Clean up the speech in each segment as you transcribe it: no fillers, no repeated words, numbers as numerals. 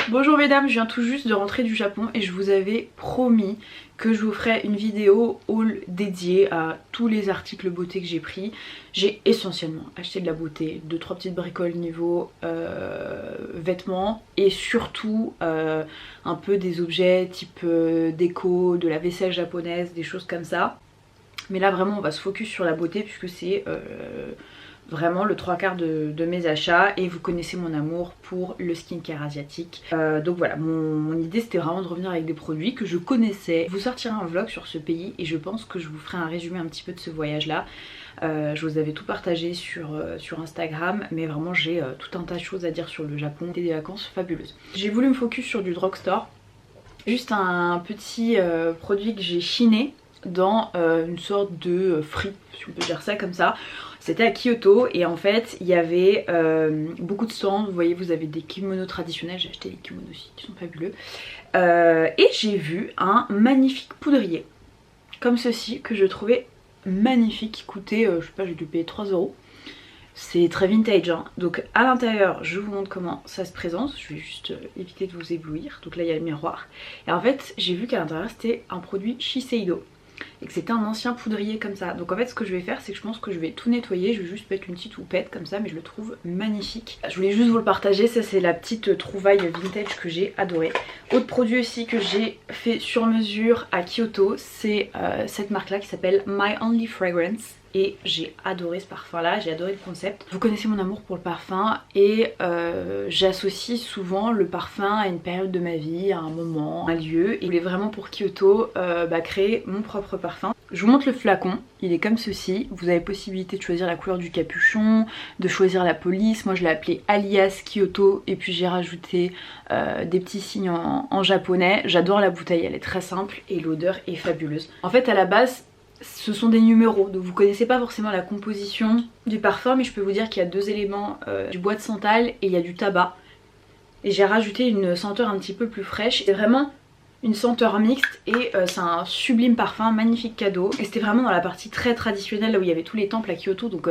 Bonjour mesdames, je viens tout juste de rentrer du Japon et je vous avais promis que je vous ferais une vidéo haul dédiée à tous les articles beauté que j'ai pris. J'ai essentiellement acheté de la beauté, 2-3 petites bricoles niveau vêtements et surtout un peu des objets type déco, de la vaisselle japonaise, des choses comme ça. Mais là vraiment on va se focus sur la beauté puisque c'est vraiment le 3/4 de mes achats et vous connaissez mon amour pour le skincare asiatique. Donc voilà, mon idée c'était vraiment de revenir avec des produits que je connaissais. Je vous sortirai un vlog sur ce pays et je pense que je vous ferai un résumé un petit peu de ce voyage là. Je vous avais tout partagé sur Instagram, mais vraiment j'ai tout un tas de choses à dire sur le Japon et des vacances fabuleuses. J'ai voulu me focus sur du drugstore, juste un petit produit que j'ai chiné dans une sorte de fripe, si on peut dire ça comme ça. C'était à Kyoto et en fait il y avait beaucoup de stands. Vous voyez, vous avez des kimonos traditionnels, j'ai acheté des kimonos aussi qui sont fabuleux. Et j'ai vu un magnifique poudrier comme ceci que je trouvais magnifique, qui coûtait, je sais pas, j'ai dû payer 3 €. C'est très vintage hein. Donc à l'intérieur je vous montre comment ça se présente. Je vais juste éviter de vous éblouir. Donc là il y a le miroir et en fait j'ai vu qu'à l'intérieur c'était un produit Shiseido et que c'était un ancien poudrier comme ça. Donc en fait ce que je vais faire c'est que je pense que je vais tout nettoyer, je vais juste mettre une petite houppette comme ça, mais je le trouve magnifique. Je voulais juste vous le partager, ça c'est la petite trouvaille vintage que j'ai adorée. Autre produit aussi que j'ai fait sur mesure à Kyoto, c'est cette marque là qui s'appelle My Only Fragrance. Et j'ai adoré ce parfum là, j'ai adoré le concept. Vous connaissez mon amour pour le parfum et j'associe souvent le parfum à une période de ma vie, à un moment, à un lieu. Et je voulais vraiment pour Kyoto créer mon propre parfum. Je vous montre le flacon, il est comme ceci. Vous avez possibilité de choisir la couleur du capuchon, de choisir la police. Moi je l'ai appelé alias Kyoto et puis j'ai rajouté des petits signes en japonais. J'adore la bouteille, elle est très simple et l'odeur est fabuleuse. En fait à la base ce sont des numéros, donc vous connaissez pas forcément la composition du parfum, mais je peux vous dire qu'il y a 2 éléments, du bois de santal et il y a du tabac. Et j'ai rajouté une senteur un petit peu plus fraîche. C'est vraiment une senteur mixte et c'est un sublime parfum, magnifique cadeau. Et c'était vraiment dans la partie très traditionnelle, là où il y avait tous les temples à Kyoto, donc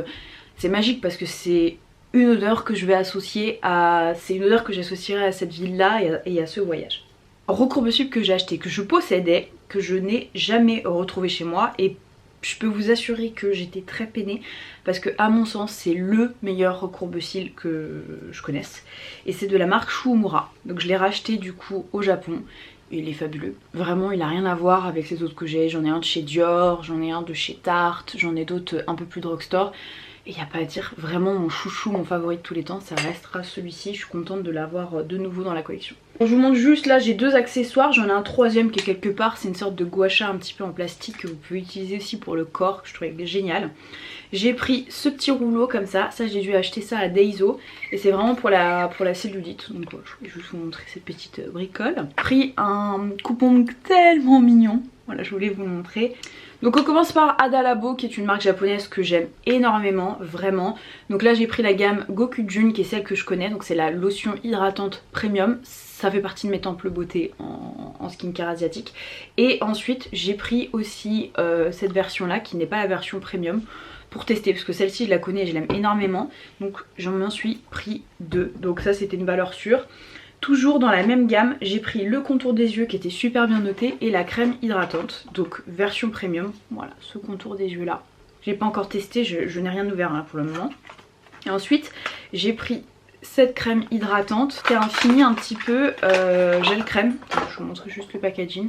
c'est magique parce que c'est une odeur que je vais associer à... C'est une odeur que j'associerai à cette ville-là et à ce voyage. Recourbe-sub que j'ai acheté, que je possédais, que je n'ai jamais retrouvé chez moi et je peux vous assurer que j'étais très peinée parce que à mon sens c'est le meilleur recourbe-cils que je connaisse et c'est de la marque Shuumura. Donc je l'ai racheté du coup au Japon et il est fabuleux. Vraiment il a rien à voir avec les autres que j'ai. J'en ai un de chez Dior, j'en ai un de chez Tarte, j'en ai d'autres un peu plus drugstore. Et il n'y a pas à dire, vraiment mon chouchou, mon favori de tous les temps, ça restera celui-ci. Je suis contente de l'avoir de nouveau dans la collection. Bon, je vous montre juste, là j'ai 2 accessoires, j'en ai un troisième qui est quelque part, c'est une sorte de gua sha un petit peu en plastique que vous pouvez utiliser aussi pour le corps, que je trouvais génial. J'ai pris ce petit rouleau comme ça j'ai dû acheter ça à Daiso et c'est vraiment pour la cellulite. Donc je voulais juste vous montrer cette petite bricole. J'ai pris un coupon tellement mignon, voilà je voulais vous le montrer. Donc on commence par Ada Labo qui est une marque japonaise que j'aime énormément, vraiment. Donc là j'ai pris la gamme Gokujun qui est celle que je connais, donc c'est la lotion hydratante premium. Ça fait partie de mes temples beauté en skincare asiatique. Et ensuite j'ai pris aussi cette version là qui n'est pas la version premium pour tester parce que celle-ci je la connais et je l'aime énormément. Donc j'en suis pris 2, donc ça c'était une valeur sûre. Toujours dans la même gamme, j'ai pris le contour des yeux qui était super bien noté et la crème hydratante, donc version premium. Voilà, ce contour des yeux là. Je n'ai pas encore testé, je n'ai rien ouvert là pour le moment. Et ensuite, j'ai pris cette crème hydratante qui a un fini un petit peu gel crème. Je vous montre juste le packaging.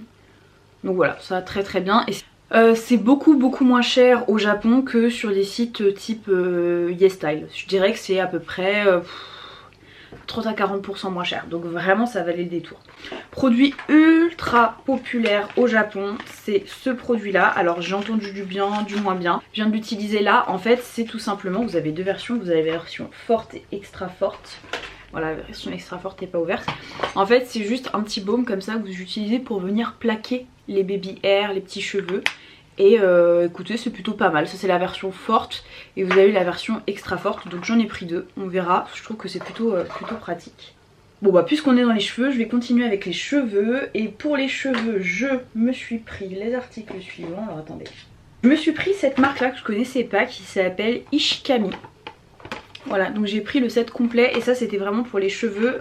Donc voilà, ça va très très bien. Et c'est beaucoup moins cher au Japon que sur des sites type YesStyle. Je dirais que c'est à peu près... 30 à 40% moins cher, donc vraiment ça valait le détour. Produit ultra populaire au Japon, c'est ce produit là. Alors j'ai entendu du bien, du moins bien. Je viens de l'utiliser là, en fait c'est tout simplement, vous avez 2 versions, vous avez la version forte et extra forte. Voilà, la version extra forte n'est pas ouverte. En fait c'est juste un petit baume comme ça que vous utilisez pour venir plaquer les baby hair, les petits cheveux. Et écoutez c'est plutôt pas mal, ça c'est la version forte et vous avez la version extra forte, donc j'en ai pris 2, on verra, je trouve que c'est plutôt pratique. Bon bah puisqu'on est dans les cheveux, je vais continuer avec les cheveux et pour les cheveux je me suis pris les articles suivants, alors attendez. Je me suis pris cette marque là que je connaissais pas qui s'appelle Ishikami. Voilà, donc j'ai pris le set complet et ça c'était vraiment pour les cheveux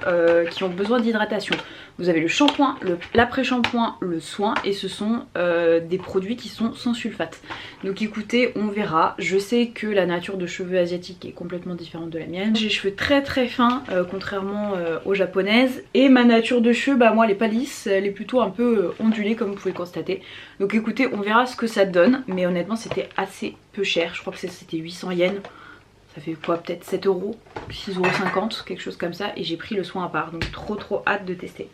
qui ont besoin d'hydratation. Vous avez le shampoing, l'après-shampoing, le soin et ce sont des produits qui sont sans sulfate. Donc écoutez, on verra. Je sais que la nature de cheveux asiatiques est complètement différente de la mienne. J'ai les cheveux très très fins contrairement aux japonaises. Et ma nature de cheveux, bah moi elle est pas lisse, elle est plutôt un peu ondulée comme vous pouvez le constater. Donc écoutez, on verra ce que ça donne. Mais honnêtement c'était assez peu cher, je crois que c'était 800 yens. Ça fait quoi, peut-être 7 euros, 6,50 €, quelque chose comme ça. Et j'ai pris le soin à part, donc trop hâte de tester.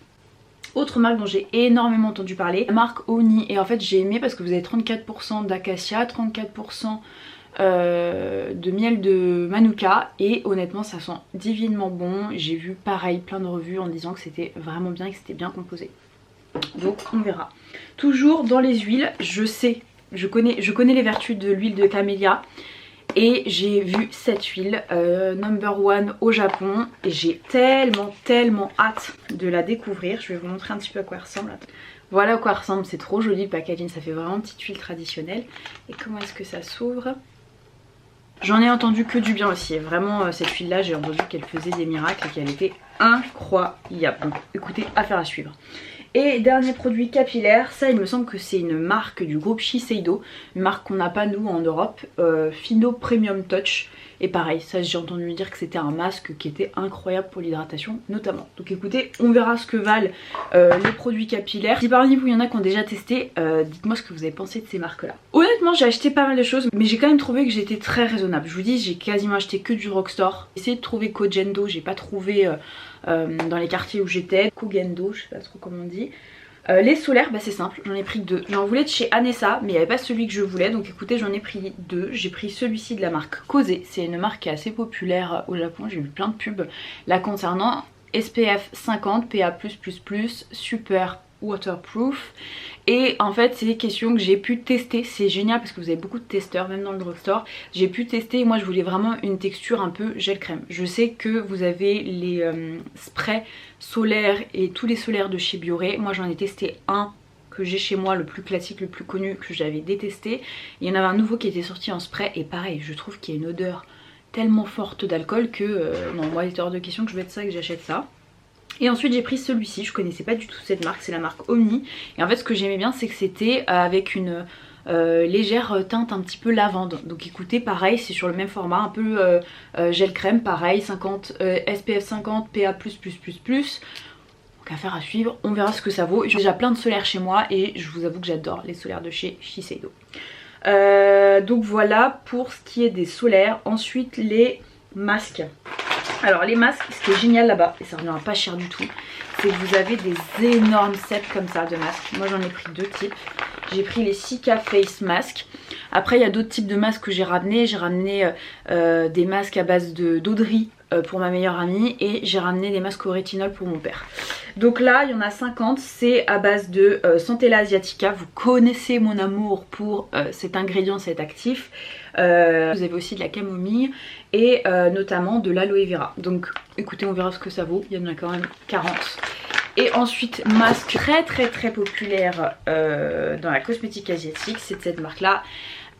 Autre marque dont j'ai énormément entendu parler, la marque Oni. Et en fait j'ai aimé parce que vous avez 34% d'acacia, 34% de miel de manuka. Et honnêtement ça sent divinement bon. J'ai vu pareil plein de revues en disant que c'était vraiment bien et que c'était bien composé. Donc on verra. Toujours dans les huiles, je connais les vertus de l'huile de camélia. Et j'ai vu cette huile number one au Japon et j'ai tellement hâte de la découvrir. Je vais vous montrer un petit peu à quoi elle ressemble. Voilà à quoi elle ressemble, c'est trop joli le packaging, ça fait vraiment petite huile traditionnelle. Et comment est-ce que ça s'ouvre? J'en ai entendu que du bien aussi, vraiment cette huile là j'ai entendu qu'elle faisait des miracles et qu'elle était incroyable. Donc écoutez, affaire à suivre. Et dernier produit capillaire, ça il me semble que c'est une marque du groupe Shiseido, une marque qu'on n'a pas nous en Europe, Fino Premium Touch. Et pareil, ça j'ai entendu dire que c'était un masque qui était incroyable pour l'hydratation notamment. Donc écoutez, on verra ce que valent les produits capillaires. Si parmi vous il y en a qui ont déjà testé, dites-moi ce que vous avez pensé de ces marques là. Honnêtement j'ai acheté pas mal de choses, mais j'ai quand même trouvé que j'étais très raisonnable. Je vous dis, j'ai quasiment acheté que du drugstore. J'ai essayé de trouver Kogendo, j'ai pas trouvé dans les quartiers où j'étais. Kogendo, je sais pas trop comment on dit. Les solaires, bah c'est simple, j'en ai pris deux. J'en voulais de chez Anessa, mais il n'y avait pas celui que je voulais. Donc écoutez, j'en ai pris deux. J'ai pris celui-ci de la marque Kose. C'est une marque qui est assez populaire au Japon. J'ai vu plein de pubs là concernant. SPF 50, PA++, super waterproof. Et en fait c'est des questions que j'ai pu tester. C'est génial parce que vous avez beaucoup de testeurs, même dans le drugstore. J'ai pu tester, moi je voulais vraiment une texture un peu gel crème. Je sais que vous avez les sprays solaires et tous les solaires de chez Bioré. Moi j'en ai testé un que j'ai chez moi, le plus classique, le plus connu, que j'avais détesté. Il y en avait un nouveau qui était sorti en spray et pareil, je trouve qu'il y a une odeur tellement forte d'alcool que non, moi il était hors de question que je mette ça et que j'achète ça. Et ensuite j'ai pris celui-ci, je connaissais pas du tout cette marque, c'est la marque Omni. Et en fait ce que j'aimais bien c'est que c'était avec une légère teinte un petit peu lavande. Donc écoutez, pareil, c'est sur le même format, un peu gel crème, pareil, 50, SPF 50, PA++++. Donc affaire à suivre, on verra ce que ça vaut. J'ai déjà plein de solaires chez moi et je vous avoue que j'adore les solaires de chez Shiseido. Donc voilà pour ce qui est des solaires. Ensuite les masques. Alors les masques, ce qui est génial là-bas, et ça ne reviendra pas cher du tout, c'est que vous avez des énormes sets comme ça de masques. Moi j'en ai pris deux types. J'ai pris les Sika Face Mask. Après il y a d'autres types de masques que j'ai ramené. J'ai ramené des masques à base d'eau de riz pour ma meilleure amie. Et j'ai ramené des masques au rétinol pour mon père. Donc là il y en a 50. C'est à base de Centella asiatica. Vous connaissez mon amour pour cet ingrédient, cet actif. Vous avez aussi de la camomille et notamment de l'aloe vera. Donc écoutez, on verra ce que ça vaut. Il y en a quand même 40. Et ensuite, masque très populaire dans la cosmétique asiatique, c'est de cette marque là,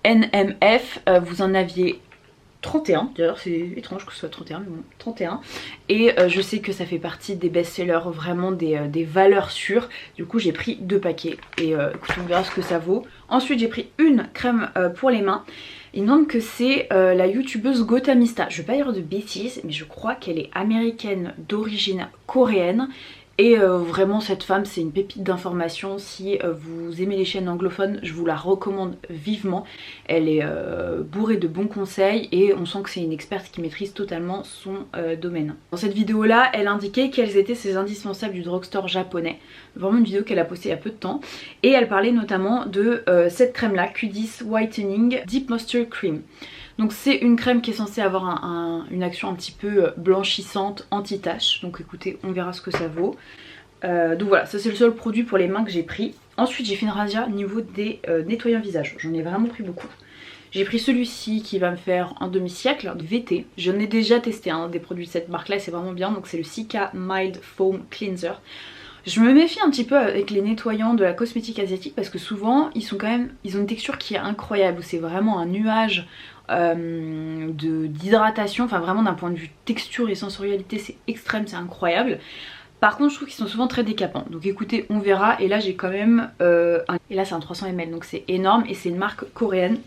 NMF. Vous en aviez 31, d'ailleurs c'est étrange que ce soit 31, mais bon, 31. Et je sais que ça fait partie des best-sellers, vraiment des valeurs sûres. Du coup j'ai pris deux paquets et écoutez, on verra ce que ça vaut. Ensuite j'ai pris une crème pour les mains. Il me semble que c'est la youtubeuse Gotamista. Je vais pas dire de bêtises, mais je crois qu'elle est américaine d'origine coréenne. Et vraiment cette femme c'est une pépite d'information. Si vous aimez les chaînes anglophones, je vous la recommande vivement. Elle est bourrée de bons conseils et on sent que c'est une experte qui maîtrise totalement son domaine. Dans cette vidéo là, elle indiquait quels étaient ses indispensables du drugstore japonais. Vraiment une vidéo qu'elle a postée il y a peu de temps. Et elle parlait notamment de cette crème là, Q10 Whitening Deep Moisture Cream. Donc c'est une crème qui est censée avoir une action un petit peu blanchissante, anti-tache. Donc écoutez, on verra ce que ça vaut. Donc voilà, ça c'est le seul produit pour les mains que j'ai pris. Ensuite j'ai fait une razzia au niveau des nettoyants visage. J'en ai vraiment pris beaucoup. J'ai pris celui-ci qui va me faire un demi-siècle, VT. J'en ai déjà testé des produits de cette marque là et c'est vraiment bien. Donc c'est le Sika Mild Foam Cleanser. Je me méfie un petit peu avec les nettoyants de la cosmétique asiatique parce que souvent ils ont une texture qui est incroyable. C'est vraiment un nuage d'hydratation, enfin vraiment d'un point de vue texture et sensorialité c'est extrême, c'est incroyable. Par contre je trouve qu'ils sont souvent très décapants, donc écoutez on verra. Et là j'ai quand même et là c'est un 300 ml donc c'est énorme et c'est une marque coréenne.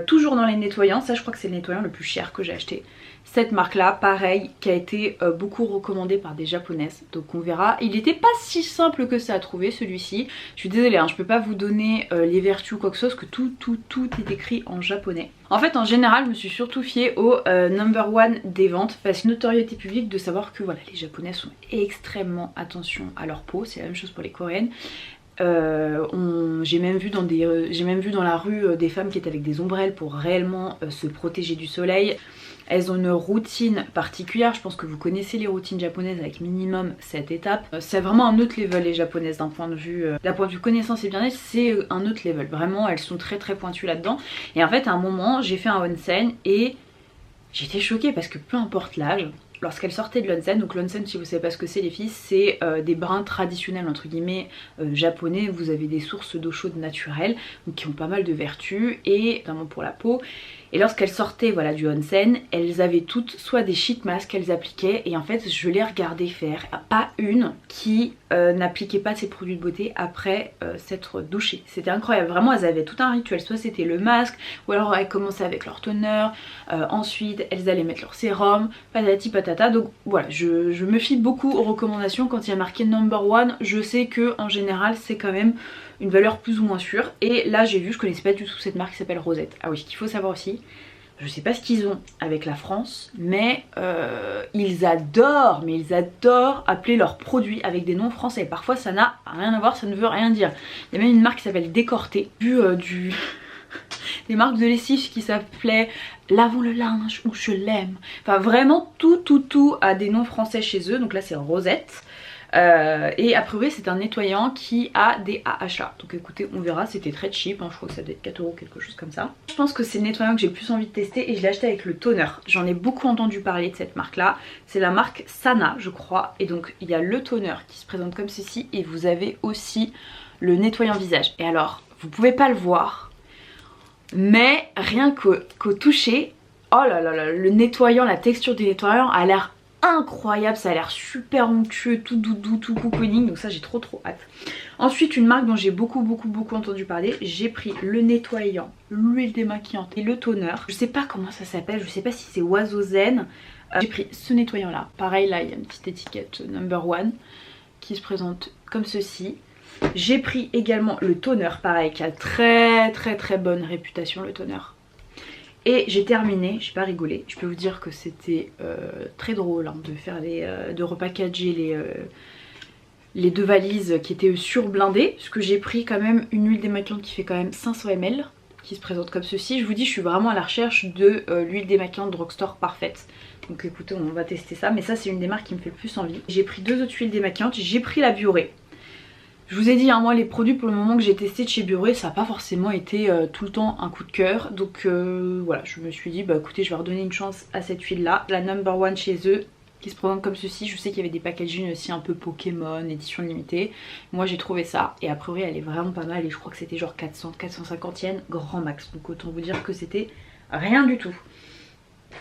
Toujours dans les nettoyants, ça je crois que c'est le nettoyant le plus cher que j'ai acheté. Cette marque là pareil qui a été beaucoup recommandée par des japonaises, donc on verra. Il n'était pas si simple que ça à trouver celui-ci, je suis désolée hein, je peux pas vous donner les vertus ou quoi que ce soit parce que tout est écrit en japonais. En fait en général je me suis surtout fiée au number one des ventes parce que notoriété publique de savoir que voilà les japonaises font extrêmement attention à leur peau, c'est la même chose pour les coréennes. J'ai même vu dans la rue des femmes qui étaient avec des ombrelles pour réellement se protéger du soleil. Elles ont une routine particulière, je pense que vous connaissez les routines japonaises avec minimum 7 étapes. C'est vraiment un autre level les japonaises d'un point de vue connaissance et bien-être, c'est un autre level. Vraiment elles sont très pointues là-dedans. Et en fait à un moment j'ai fait un onsen et j'étais choquée parce que peu importe l'âge, lorsqu'elle sortait de l'onsen, donc l'onsen si vous savez pas ce que c'est les filles, c'est des bains traditionnels entre guillemets japonais, vous avez des sources d'eau chaude naturelles donc qui ont pas mal de vertus et notamment pour la peau. Et lorsqu'elles sortaient voilà, du onsen, elles avaient toutes soit des sheet masks qu'elles appliquaient et en fait je les regardais faire, pas une qui n'appliquait pas ses produits de beauté après s'être douchée. C'était incroyable, vraiment elles avaient tout un rituel, soit c'était le masque ou alors elles commençaient avec leur toner, ensuite elles allaient mettre leur sérum, patati patata. Donc voilà, je me fie beaucoup aux recommandations. Quand il y a marqué number one, je sais que en général c'est quand même une valeur plus ou moins sûre. Et là j'ai vu, je connaissais pas du tout cette marque qui s'appelle Rosette. Ah oui, ce qu'il faut savoir aussi, je sais pas ce qu'ils ont avec la France, mais ils adorent appeler leurs produits avec des noms français. Parfois ça n'a rien à voir, ça ne veut rien dire. Il y a même une marque qui s'appelle Décorté, des marques de lessive qui s'appelaient Lavons le linge ou Je l'aime. Enfin vraiment tout a des noms français chez eux. Donc là c'est Rosette. Et a priori c'est un nettoyant qui a des AHA. Donc écoutez on verra, c'était très cheap hein, je crois que ça doit être 4 € quelque chose comme ça. Je pense que c'est le nettoyant que j'ai le plus envie de tester et je l'ai acheté avec le toner. J'en ai beaucoup entendu parler de cette marque là. C'est la marque Sana je crois. Et donc il y a le toner qui se présente comme ceci et vous avez aussi le nettoyant visage. Et alors vous pouvez pas le voir mais rien qu'au toucher, oh là là, le nettoyant, la texture du nettoyant a l'air incroyable, ça a l'air super onctueux, tout doudou, tout cocooning, donc ça j'ai trop hâte. Ensuite une marque dont j'ai beaucoup entendu parler, j'ai pris le nettoyant, l'huile démaquillante et le toner. Je sais pas comment ça s'appelle, je sais pas si c'est Oiseau Zen. J'ai pris ce nettoyant là, pareil là il y a une petite étiquette number one qui se présente comme ceci. J'ai pris également le toner, pareil, qui a très bonne réputation le toner. Et j'ai terminé, j'ai pas rigolé, je peux vous dire que c'était très drôle hein, de faire de repackager les deux valises qui étaient surblindées. Parce que j'ai pris quand même une huile démaquillante qui fait quand même 500 ml, qui se présente comme ceci. Je vous dis je suis vraiment à la recherche de l'huile démaquillante Drugstore parfaite. Donc écoutez on va tester ça, mais ça c'est une des marques qui me fait le plus envie. J'ai pris deux autres huiles démaquillantes, j'ai pris la Bioré. Je vous ai dit, hein, moi les produits pour le moment que j'ai testé de chez Bioré, ça n'a pas forcément été tout le temps un coup de cœur. Donc voilà, je me suis dit, bah écoutez, je vais redonner une chance à cette huile là. La number one chez eux, qui se présente comme ceci. Je sais qu'il y avait des packaging aussi un peu Pokémon, édition limitée. Moi j'ai trouvé ça et a priori elle est vraiment pas mal. Et je crois que c'était genre 450 yens grand max. Donc autant vous dire que c'était rien du tout.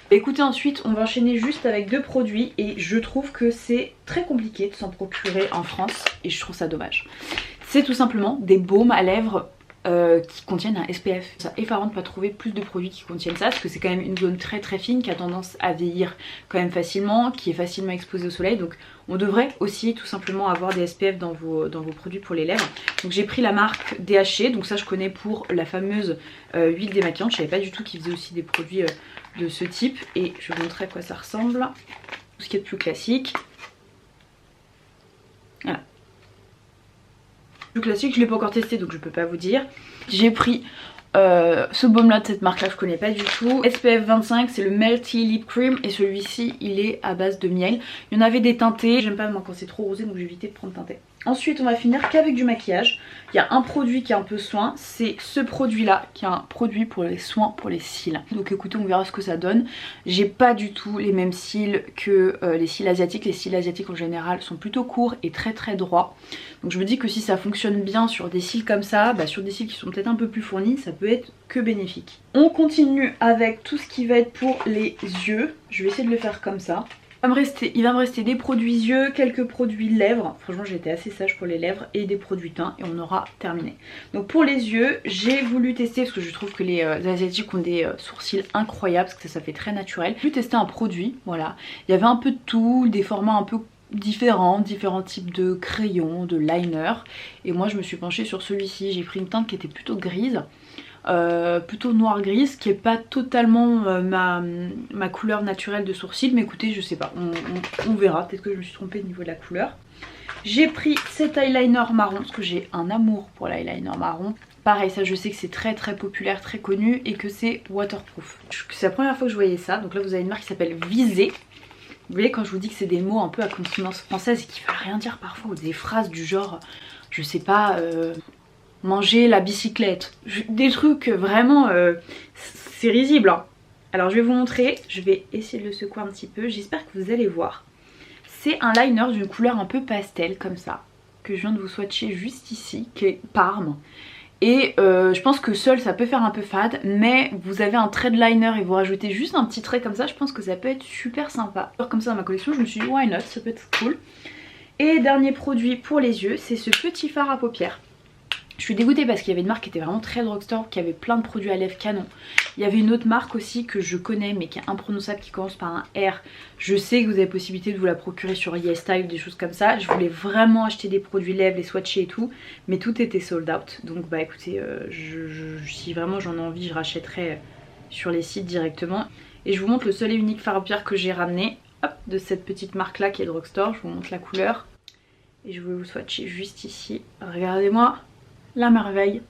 Écoutez ensuite on va enchaîner juste avec deux produits et je trouve que c'est très compliqué de s'en procurer en France et je trouve ça dommage. C'est tout simplement des baumes à lèvres qui contiennent un SPF. C'est effarant de pas trouver plus de produits qui contiennent ça parce que c'est quand même une zone très fine qui a tendance à vieillir quand même facilement, qui est facilement exposée au soleil, donc on devrait aussi tout simplement avoir des SPF dans vos produits pour les lèvres. Donc j'ai pris la marque DHC, donc ça je connais pour la fameuse huile démaquillante, je savais pas du tout qu'ils faisaient aussi des produits de ce type et je vais vous montrer à quoi ça ressemble. Tout ce qui est de plus classique. Voilà. Plus classique, je l'ai pas encore testé donc je peux pas vous dire. J'ai pris ce baume là de cette marque là, je connais pas du tout. SPF 25, c'est le Melty Lip Cream et celui-ci il est à base de miel. Il y en avait des teintés, j'aime pas moi quand c'est trop rosé donc j'ai évité de prendre teinté. Ensuite on va finir qu'avec du maquillage. Il y a un produit qui est un peu soin, c'est ce produit là qui est un produit pour les soins pour les cils. Donc écoutez on verra ce que ça donne. J'ai pas du tout les mêmes cils que les cils asiatiques. Les cils asiatiques en général sont plutôt courts et très droits. Donc je me dis que si ça fonctionne bien sur des cils comme ça, bah sur des cils qui sont peut-être un peu plus fournis, ça peut être que bénéfique. On continue avec tout ce qui va être pour les yeux. Je vais essayer de le faire comme ça. Il va me rester des produits yeux, quelques produits lèvres. Franchement j'ai été assez sage pour les lèvres et des produits teint et on aura terminé. Donc pour les yeux, j'ai voulu tester parce que je trouve que les asiatiques ont des sourcils incroyables parce que ça fait très naturel. J'ai voulu tester un produit, voilà. Il y avait un peu de tout, des formats un peu différents types de crayons, de liner. Et moi je me suis penchée sur celui-ci. J'ai pris une teinte qui était plutôt grise. Plutôt noir grise, qui est pas totalement ma couleur naturelle de sourcil, mais écoutez je sais pas, on verra, peut-être que je me suis trompée au niveau de la couleur. J'ai pris cet eyeliner marron parce que j'ai un amour pour l'eyeliner marron. Pareil, ça je sais que c'est très populaire, très connu et que c'est waterproof. C'est la première fois que je voyais ça. Donc là vous avez une marque qui s'appelle Visé. Vous voyez quand je vous dis que c'est des mots un peu à consonance française et qui veulent rien dire parfois, ou des phrases du genre je sais pas, manger la bicyclette, des trucs vraiment c'est risible hein. Alors je vais vous montrer, je vais essayer de le secouer un petit peu, j'espère que vous allez voir. C'est un liner d'une couleur un peu pastel comme ça, que je viens de vous swatcher juste ici, qui est Parme. Et je pense que seul ça peut faire un peu fade, mais vous avez un trait de liner et vous rajoutez juste un petit trait comme ça, je pense que ça peut être super sympa. Alors comme ça dans ma collection je me suis dit why not, ça peut être cool. Et dernier produit pour les yeux, c'est ce petit fard à paupières. Je suis dégoûtée parce qu'il y avait une marque qui était vraiment très drugstore, qui avait plein de produits à lèvres canon. Il y avait une autre marque aussi que je connais mais qui est imprononçable, qui commence par un R. Je sais que vous avez possibilité de vous la procurer sur YesStyle ou des choses comme ça. Je voulais vraiment acheter des produits lèvres, les swatcher et tout, mais tout était sold out. Donc bah écoutez, si vraiment j'en ai envie, je rachèterai sur les sites directement. Et je vous montre le seul et unique fard à paupières que j'ai ramené, hop, de cette petite marque là qui est drugstore. Je vous montre la couleur. Et je vais vous swatcher juste ici. Regardez-moi la merveille,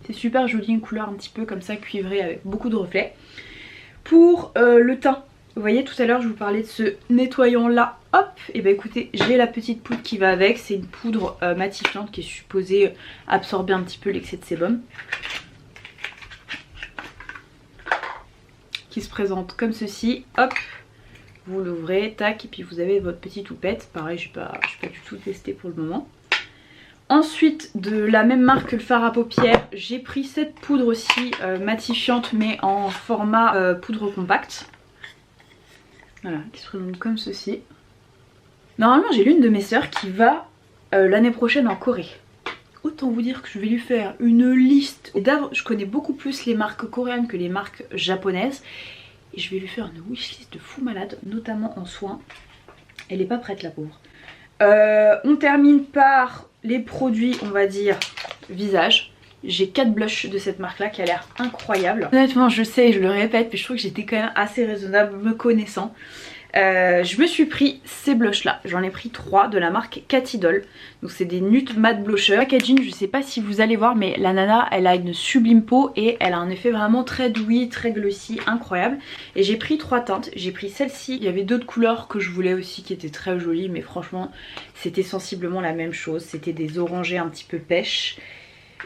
c'est super joli, une couleur un petit peu comme ça cuivrée avec beaucoup de reflets. Pour le teint, vous voyez tout à l'heure je vous parlais de ce nettoyant là, hop, et bah écoutez j'ai la petite poudre qui va avec, c'est une poudre matifiante qui est supposée absorber un petit peu l'excès de sébum. Qui se présente comme ceci, hop, vous l'ouvrez, tac, et puis vous avez votre petite houppette, pareil je n'ai pas du tout testé pour le moment. Ensuite, de la même marque que le fard à paupières, j'ai pris cette poudre aussi matifiante mais en format poudre compacte. Voilà, qui se présente comme ceci. Normalement j'ai l'une de mes sœurs qui va l'année prochaine en Corée. Autant vous dire que je vais lui faire une liste. Je connais beaucoup plus les marques coréennes que les marques japonaises. Et je vais lui faire une wishlist de fou malade, notamment en soins. Elle est pas prête la pauvre. On termine par les produits, on va dire, visage. J'ai 4 blushs de cette marque là qui a l'air incroyable. Honnêtement je sais, je le répète, mais je trouve que j'étais quand même assez raisonnable me connaissant. Je me suis pris ces blushs là, j'en ai pris 3 de la marque Cathy Doll. Donc c'est des nude matte blushers. Packaging, je sais pas si vous allez voir, mais la nana elle a une sublime peau et elle a un effet vraiment très dewy, très glossy, incroyable. Et j'ai pris 3 teintes, j'ai pris celle-ci, il y avait d'autres couleurs que je voulais aussi qui étaient très jolies, mais franchement c'était sensiblement la même chose, c'était des orangés un petit peu pêche.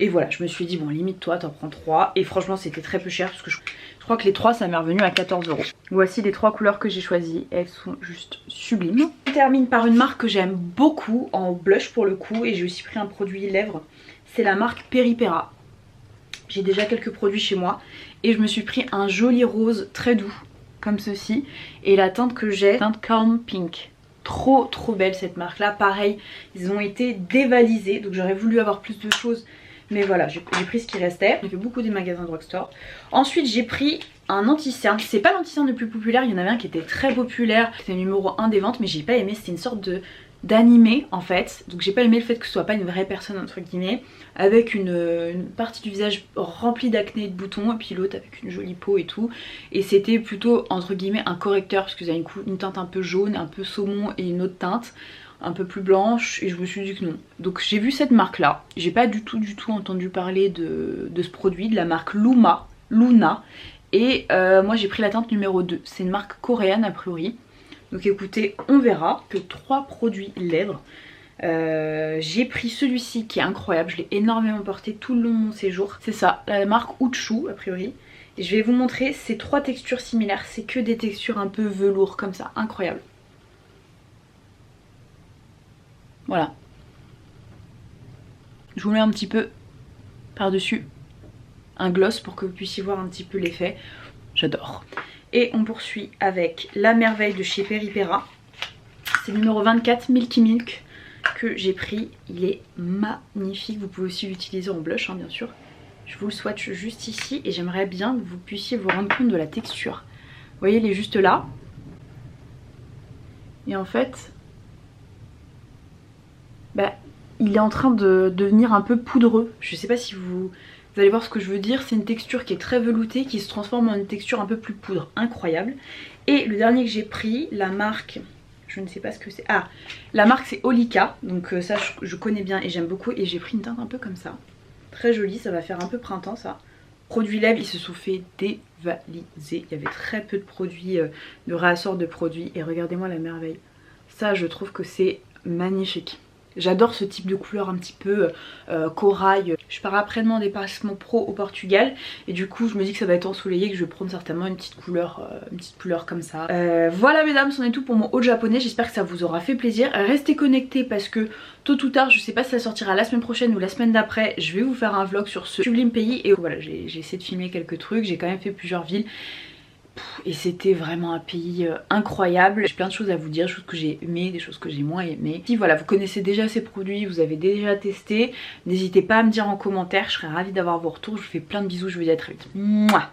Et voilà, je me suis dit bon limite toi t'en prends 3 et franchement c'était très peu cher parce que je crois que les 3 ça m'est revenu à 14 €. Voici les 3 couleurs que j'ai choisies, elles sont juste sublimes. On termine par une marque que j'aime beaucoup en blush pour le coup et j'ai aussi pris un produit lèvres, c'est la marque Peripera. J'ai déjà quelques produits chez moi et je me suis pris un joli rose très doux comme ceci et la teinte que j'ai, teinte Calm Pink. Trop belle cette marque là, pareil ils ont été dévalisés donc j'aurais voulu avoir plus de choses. Mais voilà, j'ai pris ce qui restait. J'ai fait beaucoup des magasins drugstore. Ensuite, j'ai pris un anti-cerne. C'est pas l'anti-cerne le plus populaire. Il y en avait un qui était très populaire. C'était le numéro 1 des ventes, mais j'ai pas aimé. C'était une sorte d'animé en fait. Donc j'ai pas aimé le fait que ce soit pas une vraie personne entre guillemets. Avec une partie du visage remplie d'acné et de boutons. Et puis l'autre avec une jolie peau et tout. Et c'était plutôt entre guillemets un correcteur. Parce que vous avez une teinte un peu jaune, un peu saumon et une autre teinte un peu plus blanche et je me suis dit que non. Donc j'ai vu cette marque là, j'ai pas du tout entendu parler de ce produit, de la marque Luna et moi j'ai pris la teinte numéro 2, c'est une marque coréenne a priori. Donc écoutez, on verra. Que 3 produits lèvres. J'ai pris celui-ci qui est incroyable, je l'ai énormément porté tout le long de mon séjour. C'est ça, la marque Uchu a priori. Et je vais vous montrer ces 3 textures similaires, c'est que des textures un peu velours comme ça, incroyable. Voilà. Je vous mets un petit peu par-dessus. un gloss pour que vous puissiez voir un petit peu l'effet. J'adore. Et on poursuit avec la merveille de chez Peripera. C'est le numéro 24 Milky Milk que j'ai pris. Il est magnifique. Vous pouvez aussi l'utiliser en blush, hein, bien sûr. Je vous le swatch juste ici et j'aimerais bien que vous puissiez vous rendre compte de la texture. Vous voyez, il est juste là. Et en fait, bah, il est en train de devenir un peu poudreux. Je sais pas si vous allez voir ce que je veux dire. C'est une texture qui est très veloutée, qui se transforme en une texture un peu plus poudre. Incroyable. Et le dernier que j'ai pris, la marque... Je ne sais pas ce que c'est. Ah, la marque c'est Olika. Donc ça je connais bien et j'aime beaucoup. Et j'ai pris une teinte un peu comme ça. Très jolie, ça va faire un peu printemps ça. Produits lèvres, ils se sont fait dévaliser. Il y avait très peu de produits, de réassort de produits. Et regardez-moi la merveille. Ça je trouve que c'est magnifique. J'adore ce type de couleur un petit peu corail. Je pars après-demain en déplacement pro au Portugal et du coup je me dis que ça va être ensoleillé, que je vais prendre certainement une petite couleur comme ça. Voilà mesdames, c'en est tout pour mon haul japonais. J'espère que ça vous aura fait plaisir. Restez connectés parce que tôt ou tard, je sais pas si ça sortira la semaine prochaine ou la semaine d'après, je vais vous faire un vlog sur ce sublime pays. Et voilà, j'ai essayé de filmer quelques trucs, j'ai quand même fait plusieurs villes. Et c'était vraiment un pays incroyable. J'ai plein de choses à vous dire, des choses que j'ai aimées, des choses que j'ai moins aimées. Si voilà, vous connaissez déjà ces produits, vous avez déjà testé, n'hésitez pas à me dire en commentaire, je serais ravie d'avoir vos retours. Je vous fais plein de bisous, je vous dis à très vite. Mouah.